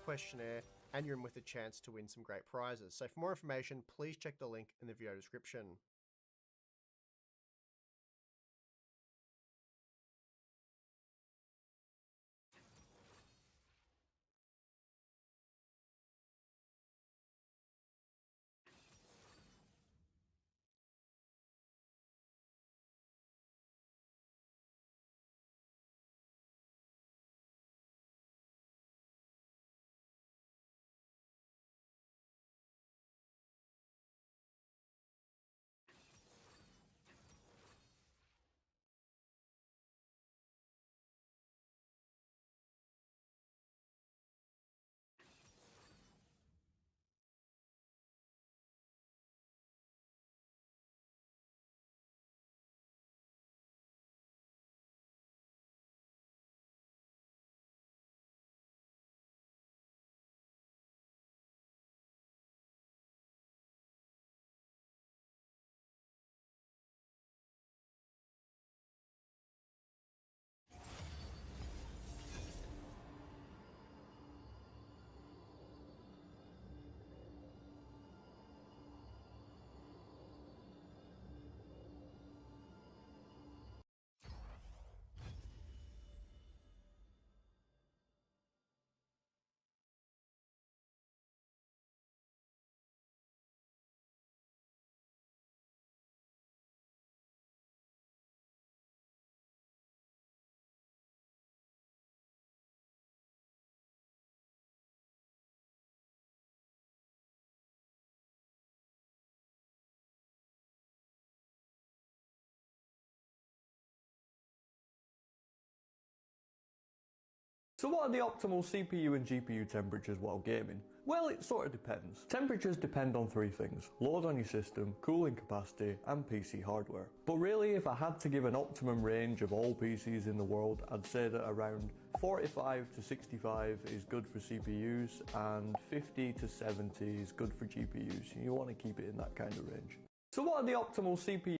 Questionnaire, and you're in with a chance to win some great prizes. So for more information, please check the link in the video description. So what are the optimal CPU and GPU temperatures while gaming? Well, it sort of depends. Temperatures depend on three things: load on your system, cooling capacity, and PC hardware. But really, if I had to give an optimum range of all PCs in the world, I'd say that around 45 to 65 is good for CPUs and 50 to 70 is good for GPUs. You want to keep it in that kind of range. So what are the optimal CPU?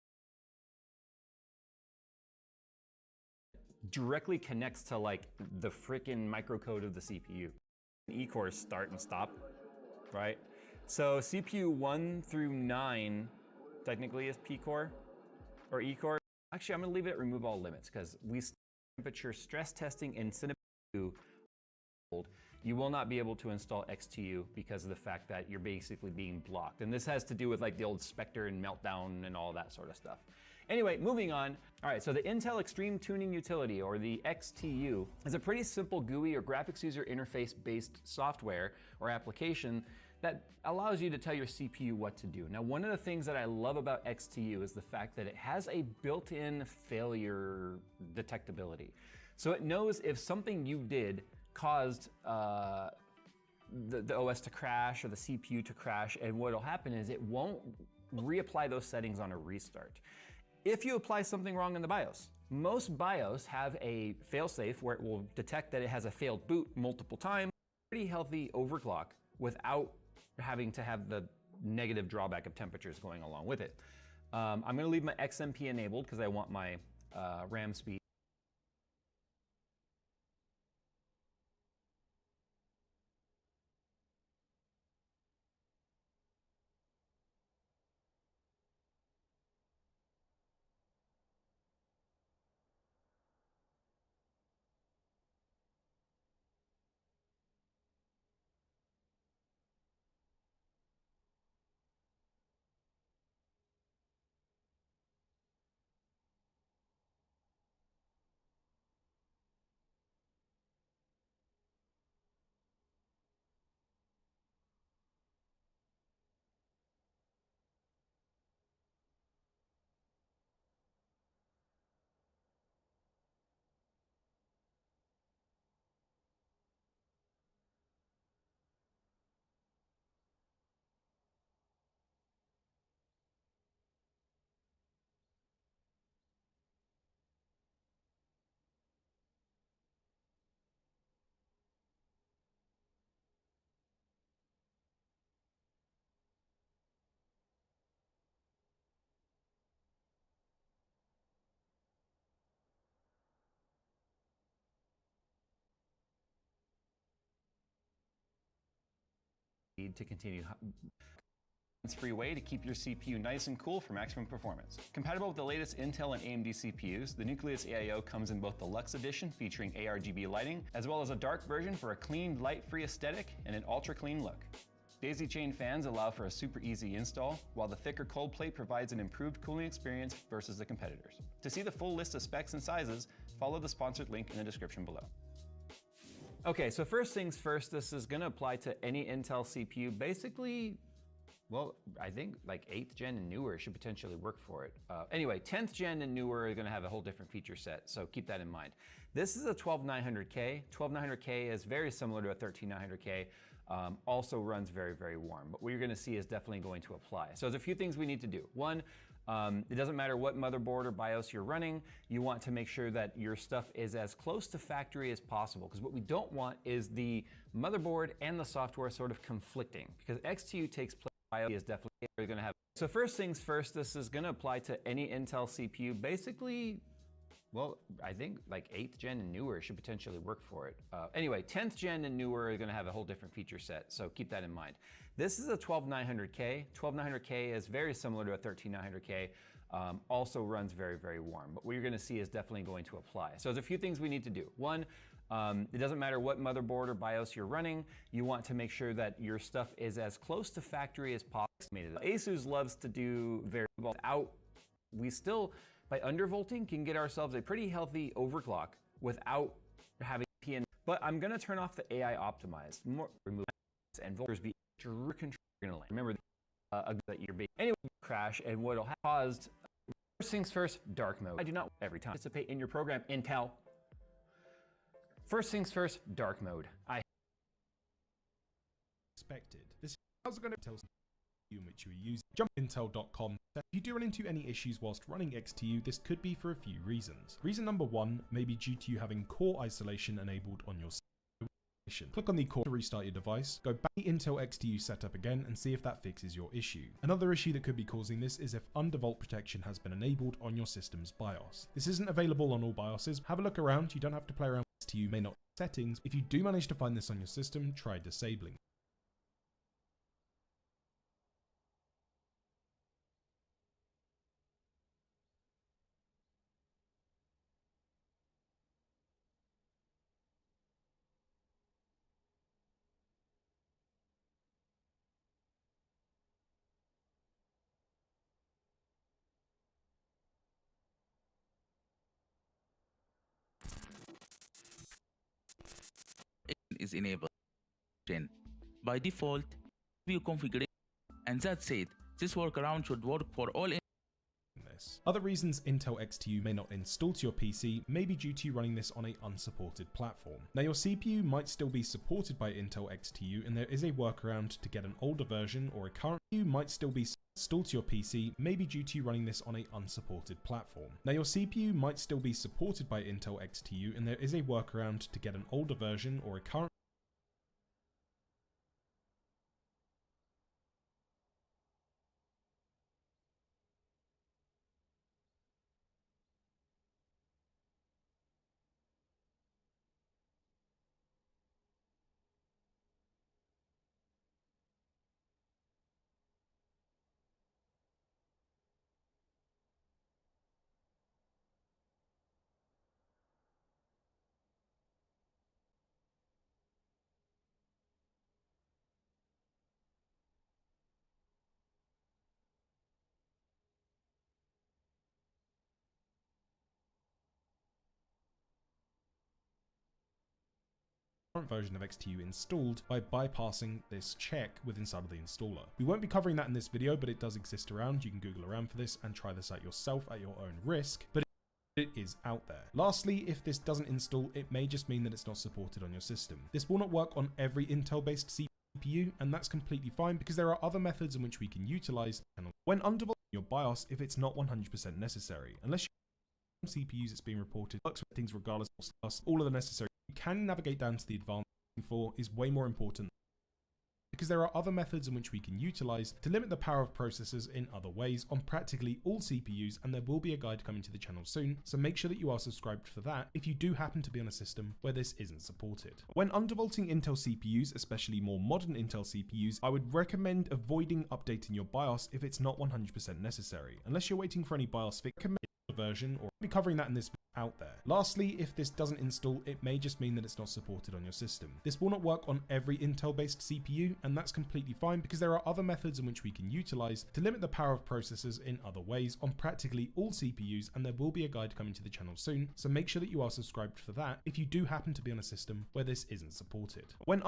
Directly connects to like the freaking microcode of the CPU. E-cores start and stop, right? So CPU 1 through 9 technically is P-core or E-core. Actually, I'm gonna leave it at remove all limits because we temperature stress testing in Cinnamon. You will not be able to install XTU because of the fact that you're basically being blocked. And this has to do with like the old Spectre and Meltdown and all that sort of stuff. Anyway, moving on. All right, so the Intel Extreme Tuning Utility, or the XTU, is a pretty simple GUI or graphics user interface based software or application that allows you to tell your CPU what to do. Now, one of the things that I love about XTU is the fact that it has a built-in failure detectability. So it knows if something you did caused the OS to crash or the CPU to crash, and what'll happen is it won't reapply those settings on a restart. If you apply something wrong in the BIOS, most BIOS have a failsafe where it will detect that it has a failed boot multiple times. Pretty healthy overclock without having to have the negative drawback of temperatures going along with it. I'm going to leave my XMP enabled because I want my RAM speed. need to continue. Free way to keep your CPU nice and cool for maximum performance. Compatible with the latest Intel and AMD CPUs, the Nucleus AIO comes in both the Luxe Edition featuring ARGB lighting, as well as a dark version for a clean, light-free aesthetic and an ultra-clean look. Daisy chain fans allow for a super easy install, while the thicker cold plate provides an improved cooling experience versus the competitors. To see the full list of specs and sizes, follow the sponsored link in the description below. Okay, so first things first, this is gonna apply to any Intel CPU. Basically, well, I think like 8th gen and newer should potentially work for it. Anyway, 10th gen and newer are gonna have a whole different feature set, so keep that in mind. This is a 12900K. 12900K is very similar to a 13900K. Also runs very, very warm, but what you're gonna see is definitely going to apply. So there's a few things we need to do. One, it doesn't matter what motherboard or BIOS you're running, you want to make sure that your stuff is as close to factory as possible, because what we don't want is the motherboard and the software sort of conflicting, because XTU takes place. Is definitely going to have. So first things first, this is going to apply to any Intel CPU. Basically, well, I think like 8th gen and newer should potentially work for it. Anyway, 10th gen and newer are going to have a whole different feature set, so keep that in mind. This is a 12900K. 12900K is very similar to a 13900K. Also runs very, very warm, but what you're going to see is definitely going to apply. So there's a few things we need to do. One, it doesn't matter what motherboard or BIOS you're running, you want to make sure that your stuff is as close to factory as possible. ASUS loves to do very well out. We still, by undervolting, can get ourselves a pretty healthy overclock without having PN. But I'm gonna turn off the AI optimized, remove and volters be extra control. Remember that you're anyway crash and what'll have caused. First things first, dark mode. I do not every time participate in your program, Intel. First things first, dark mode. Expected. This is going to tell you in which you are using. Jump Intel.com. If you do run into any issues whilst running XTU, this could be for a few reasons. Reason number one may be due to you having core isolation enabled on your system. Click on the core to restart your device, go back to the Intel XTU setup again and see if that fixes your issue. Another issue that could be causing this is if undervolt protection has been enabled on your system's BIOS. This isn't available on all BIOSes. Have a look around, you don't have to play around with XTU, may not settings. If you do manage to find this on your system, try disabling. Is enabled. By default, view configuration, and that's it. This workaround should work for all. Other reasons Intel XTU may not install to your PC may be due to you running this on an unsupported platform. Now your CPU might still be supported by Intel XTU and there is a workaround to get an older version or a current CPU might still be installed to your PC may be due to you running this on an unsupported platform. Now your CPU might still be supported by Intel XTU and there is a workaround to get an older version or a current version of XTU installed by bypassing this check with inside of the installer. We won't be covering that in this video, but it does exist around. You can Google around for this and try this out yourself at your own risk, but it is out there. Lastly, if this doesn't install, it may just mean that it's not supported on your system. This will not work on every Intel-based CPU, and that's completely fine because there are other methods in which we can utilize when undervolting your BIOS if it's not 100% necessary. Unless you CPUs it's being reported, works with things regardless of all of the necessary. You can navigate down to the advanced for is way more important. because there are other methods in which we can utilize to limit the power of processors in other ways on practically all CPUs, and there will be a guide coming to the channel soon, so make sure that you are subscribed for that if you do happen to be on a system where this isn't supported. When undervolting Intel CPUs, especially more modern Intel CPUs, I would recommend avoiding updating your BIOS if it's not 100% necessary, unless you're waiting for any BIOS fix version, or I'll be covering that in this out there. Lastly, if this doesn't install, it may just mean that it's not supported on your system. This will not work on every Intel based CPU, and that's completely fine because there are other methods in which we can utilize to limit the power of processors in other ways on practically all CPUs, and there will be a guide coming to the channel soon, so make sure that you are subscribed for that if you do happen to be on a system where this isn't supported. When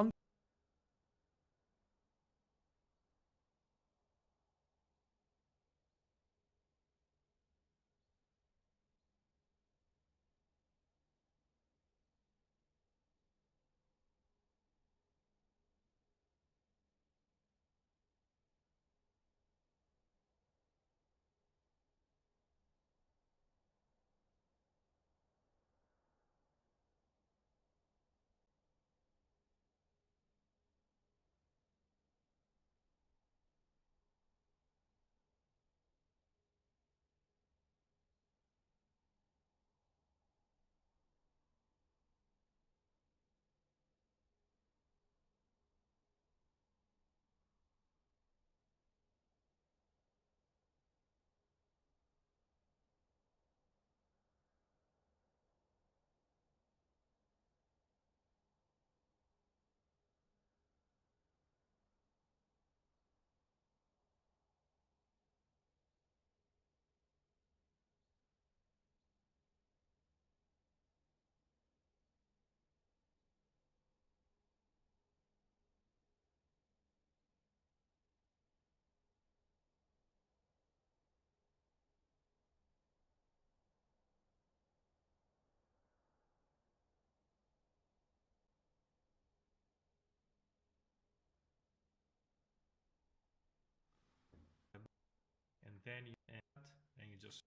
and then you add, and you just,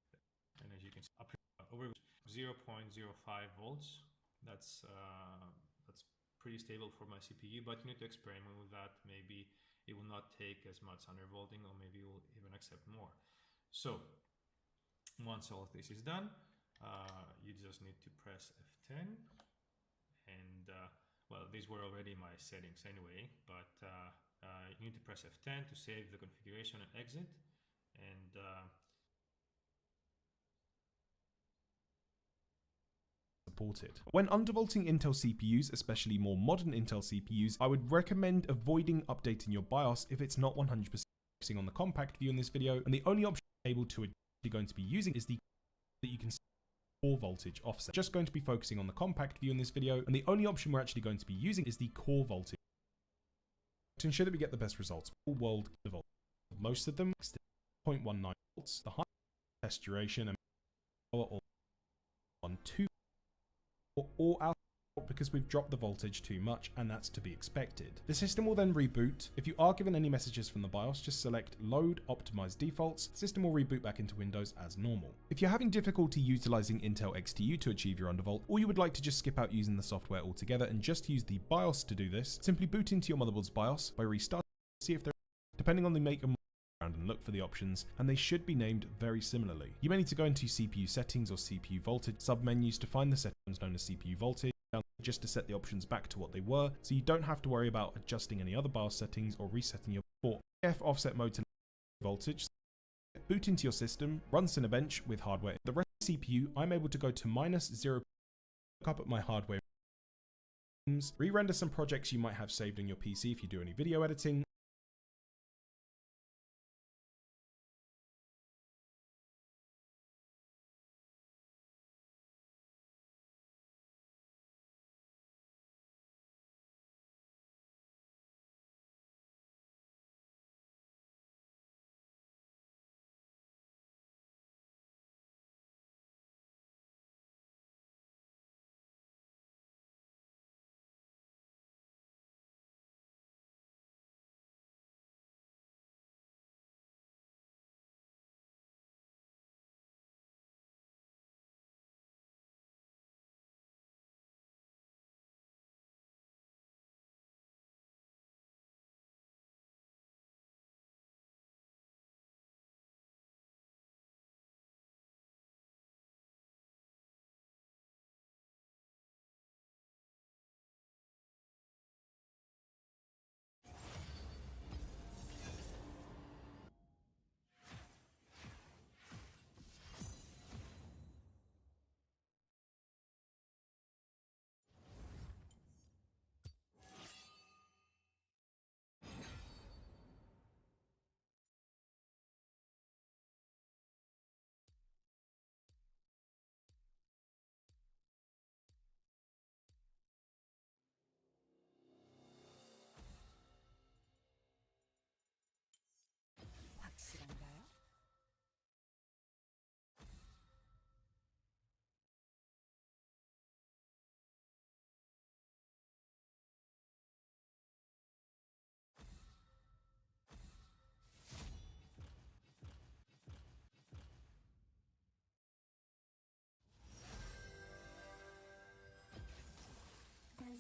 and as you can see, up over 0.05 volts. That's pretty stable for my CPU, but you need to experiment with that. Maybe it will not take as much undervolting, or maybe it will even accept more. So once all of this is done, you just need to press F10, and well, these were already my settings anyway, but you need to press F10 to save the configuration and exit. And supported. When undervolting Intel CPUs, especially more modern Intel CPUs, I would recommend avoiding updating your BIOS if it's not 100% focusing on the compact view in this video, and the only option you're able to going to be using is the that you can see core voltage offset. Just going to be focusing on the compact view in this video, and the only option we're actually going to be using is the core voltage to ensure that we get the best results. All world voltage. Most of them 0.19 volts, the high test duration, and power on 2 or out because we've dropped the voltage too much, and that's to be expected. The system will then reboot. If you are given any messages from the BIOS, just select load optimize defaults. The system will reboot back into Windows as normal. If you're having difficulty utilizing Intel XTU to achieve your undervolt, or you would like to just skip out using the software altogether and just use the BIOS to do this, simply boot into your motherboard's BIOS by restarting, see if they're, depending on the make and and look for the options, and they should be named very similarly. You may need to go into CPU settings or CPU voltage submenus to find the settings known as CPU voltage, just to set the options back to what they were, so you don't have to worry about adjusting any other BIOS settings or resetting your port. F offset mode to voltage. Boot into your system, run Cinebench with hardware. The rest of the CPU, I'm able to go to -0, look up at my hardware, re-render some projects you might have saved on your PC if you do any video editing,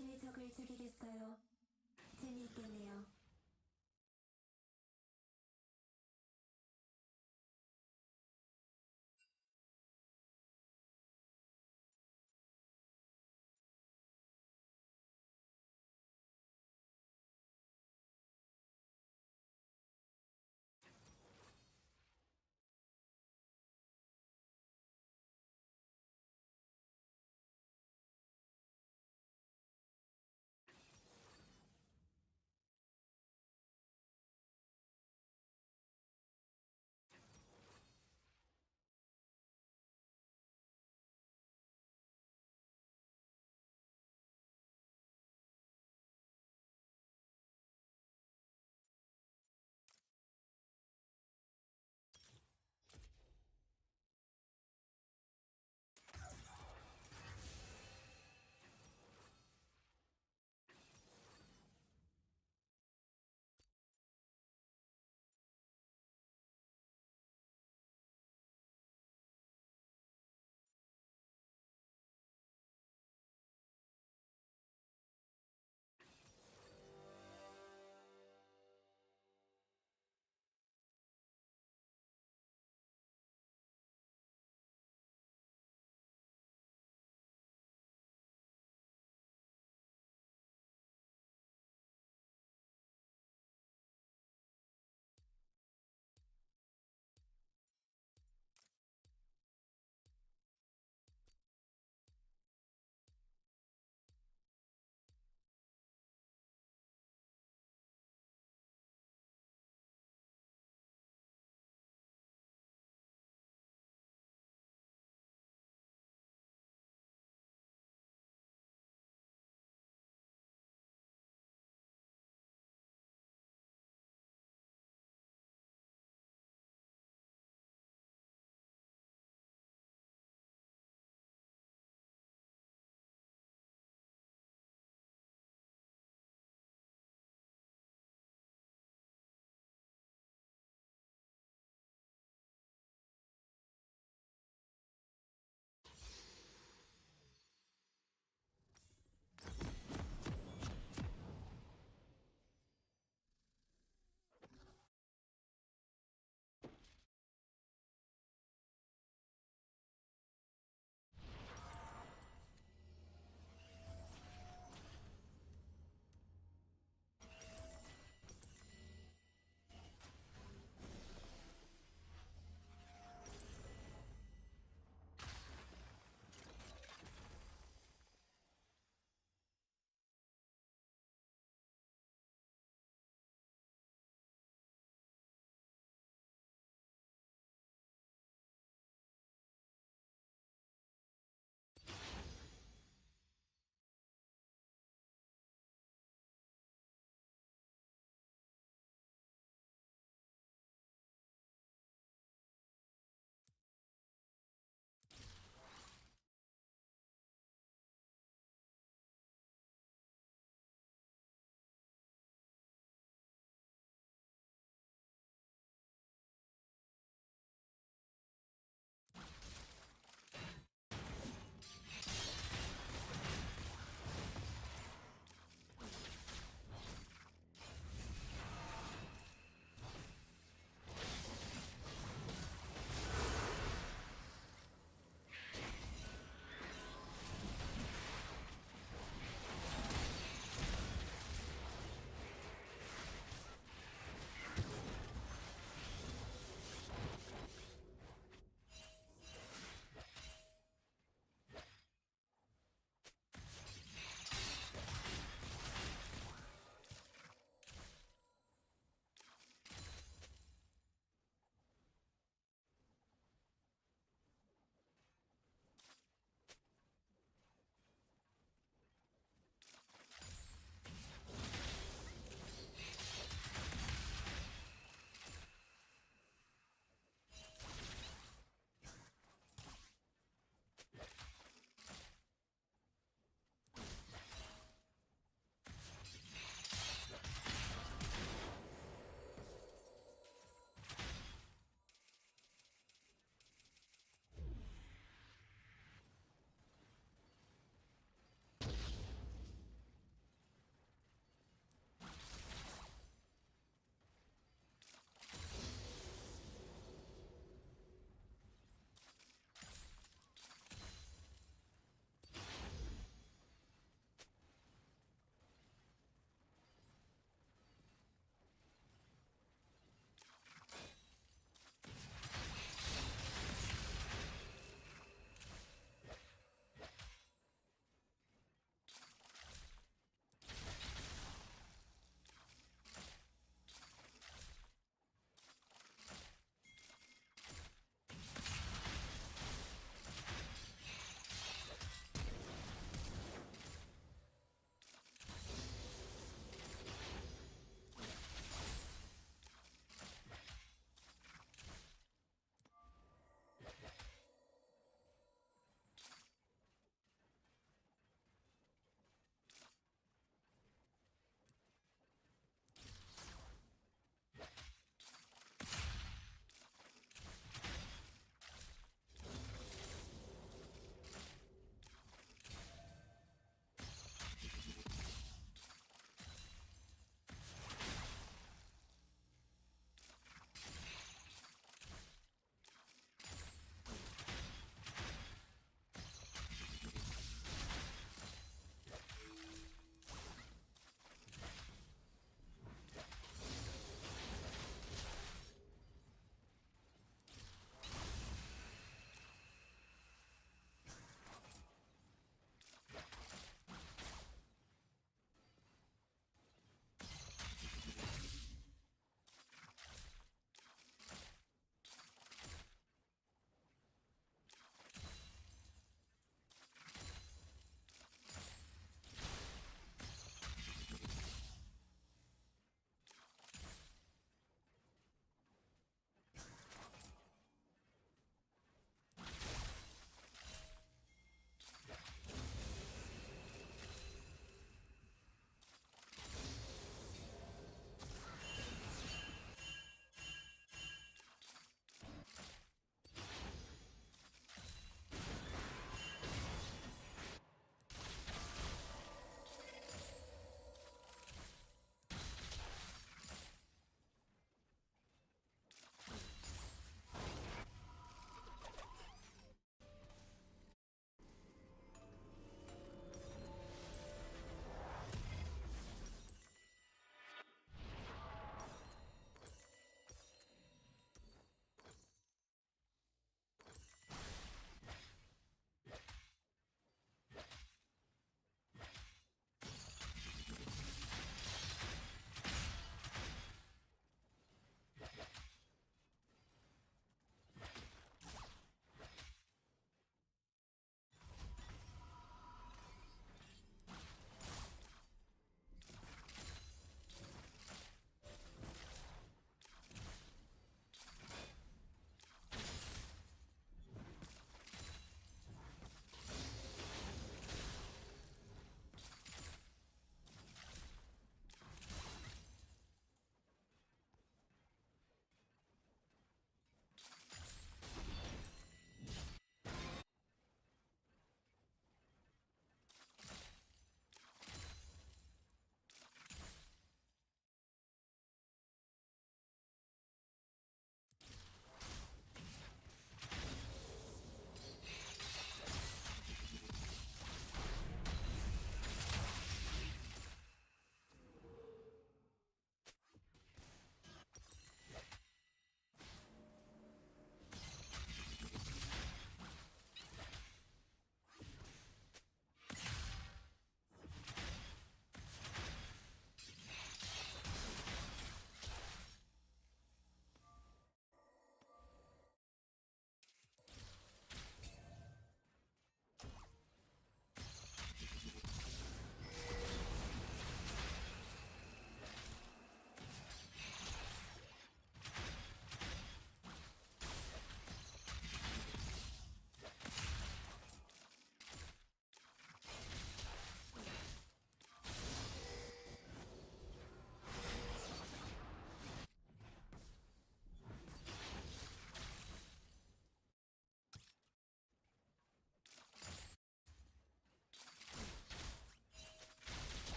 당신이 적을 죽이겠어요. 재미있겠네요.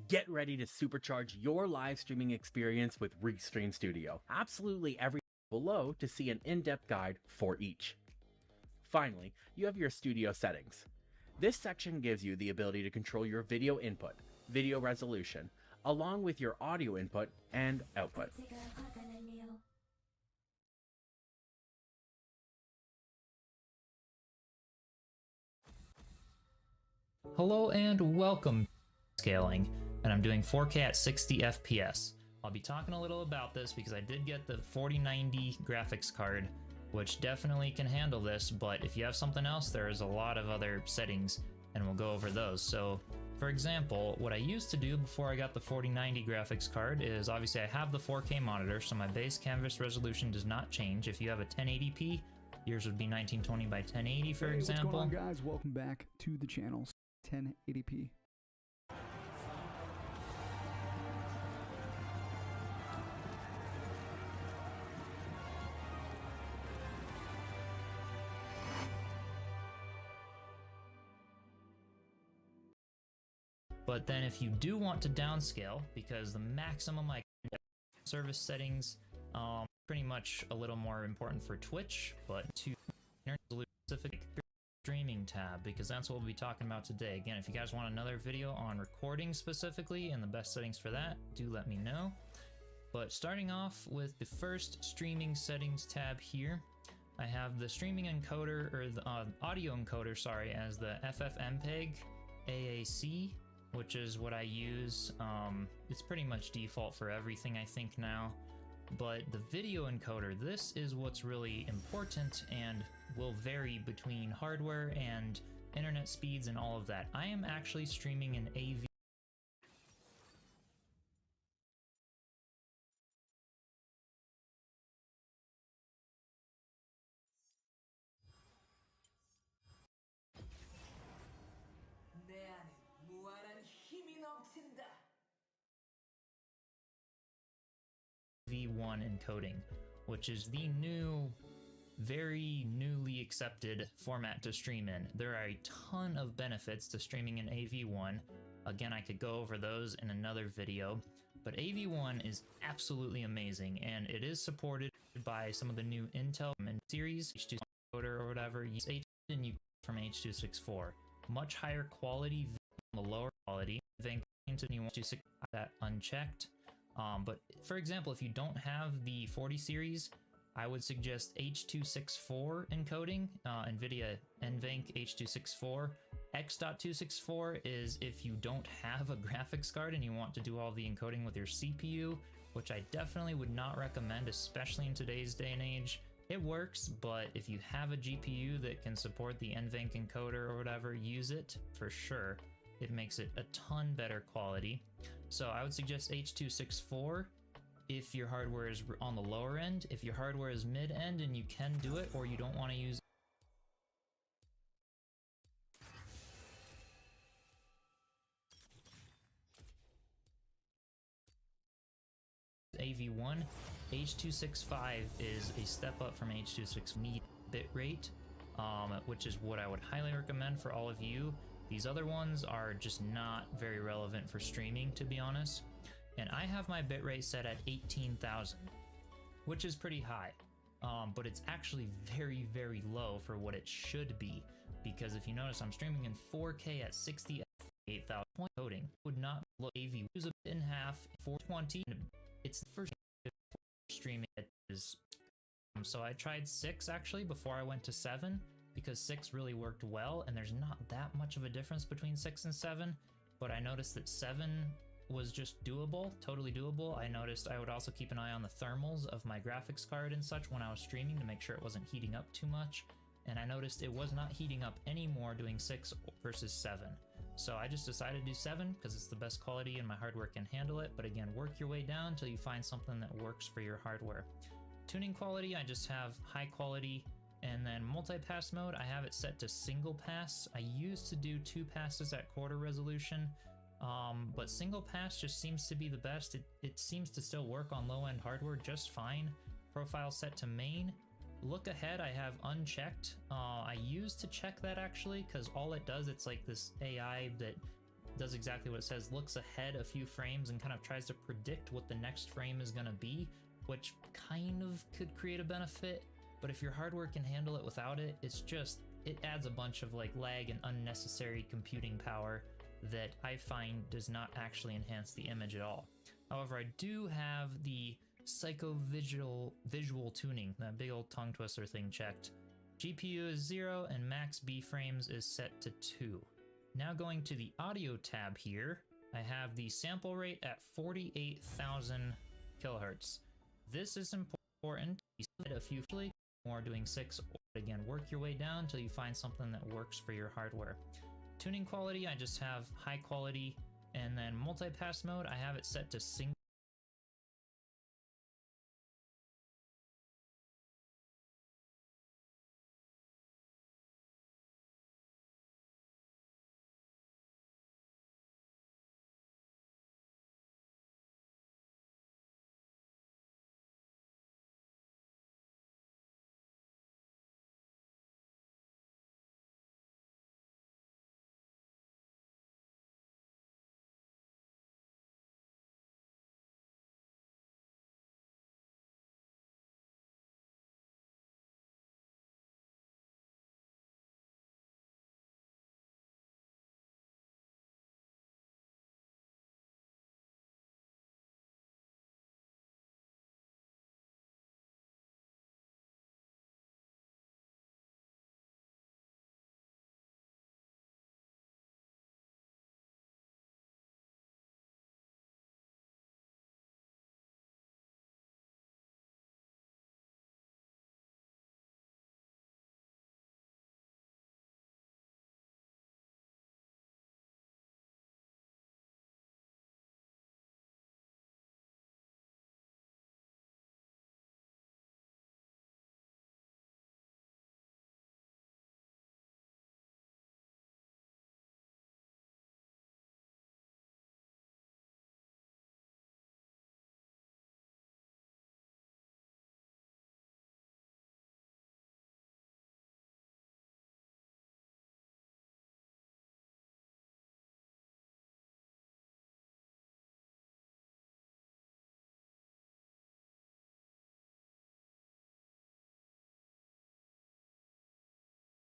Get ready to supercharge your live streaming experience with Restream Studio. Absolutely everything below to see an in-depth guide for each. Finally, you have your studio settings. This section gives you the ability to control your video input, video resolution, along with your audio input and output. 제가 화가 났네요. Hello and welcome to Scaling, and I'm doing 4K at 60 FPS. I'll be talking a little about this because I did get the 4090 graphics card, which definitely can handle this, but if you have something else, there's a lot of other settings, and we'll go over those. So, for example, what I used to do before I got the 4090 graphics card is obviously I have the 4K monitor, so my base canvas resolution does not change. If you have a 1080p, yours would be 1920 by 1080, for example. What's going on, guys? Welcome back to the channel. 1080p. But then if you do want to downscale, because the maximum I can get service settings, pretty much a little more important for Twitch, but to specific streaming tab, because that's what we'll be talking about today. Again, if you guys want another video on recording specifically and the best settings for that, do let me know. But starting off with the first streaming settings tab here, I have the streaming encoder, or the audio encoder, sorry, as the FFmpeg AAC, which is what I use. It's pretty much default for everything, I think, now. But the video encoder, this is what's really important and will vary between hardware and internet speeds and all of that. I am actually streaming an AV1 encoding, which is the new, very newly accepted format to stream in. There are a ton of benefits to streaming in AV1. Again, I could go over those in another video, but AV1 is absolutely amazing, and it is supported by some of the new Intel series, H2 encoder or whatever. You use H2 and you from H.264. Much higher quality on the lower quality. Then you want to that unchecked. But for example, if you don't have the 40 series, I would suggest H.264 encoding, NVIDIA NVENC H.264. X.264 is if you don't have a graphics card and you want to do all the encoding with your CPU, which I definitely would not recommend, especially in today's day and age. It works, but if you have a GPU that can support the NVENC encoder or whatever, use it for sure. It makes it a ton better quality. So I would suggest H.264 if your hardware is on the lower end. If your hardware is mid-end and you can do it, or you don't want to use AV1, H.265 is a step up from H.264 need bitrate, which is what I would highly recommend for all of you. These other ones are just not very relevant for streaming, to be honest. And I have my bitrate set at 18,000, which is pretty high. But it's actually very, very low for what it should be. Because if you notice, I'm streaming in 4K at 60 8,000 point coding. Would not look AV use a bit in half 420. It's the first streaming it is. So I tried 6 actually before I went to 7. Because 6 really worked well, and there's not that much of a difference between 6 and 7, but I noticed that 7 was just doable, totally doable. I noticed I would also keep an eye on the thermals of my graphics card and such when I was streaming to make sure it wasn't heating up too much, and I noticed it was not heating up anymore doing 6 versus 7. So I just decided to do 7 because it's the best quality and my hardware can handle it, but again, work your way down until you find something that works for your hardware. Tuning quality, I just have high quality. And then multi-pass mode, I have it set to single pass. I used to do 2 passes at quarter resolution, but single pass just seems to be the best. It seems to still work on low-end hardware just fine. Profile set to main. Look ahead, I have unchecked. I used to check that actually, because all it does, it's like this AI that does exactly what it says, looks ahead a few frames and kind of tries to predict what the next frame is going to be, which kind of could create a benefit, but if your hardware can handle it without it, it adds a bunch of like lag and unnecessary computing power that I find does not actually enhance the image at all. However, I do have the psycho-visual tuning, that big old tongue twister thing, checked. GPU is 0 and max B frames is set to 2. Now going to the audio tab here, I have the sample rate at 48,000 kilohertz. This is important. You said a few more doing 6, or again, work your way down until you find something that works for your hardware. Tuning quality, I just have high quality, and then multipass mode, I have it set to single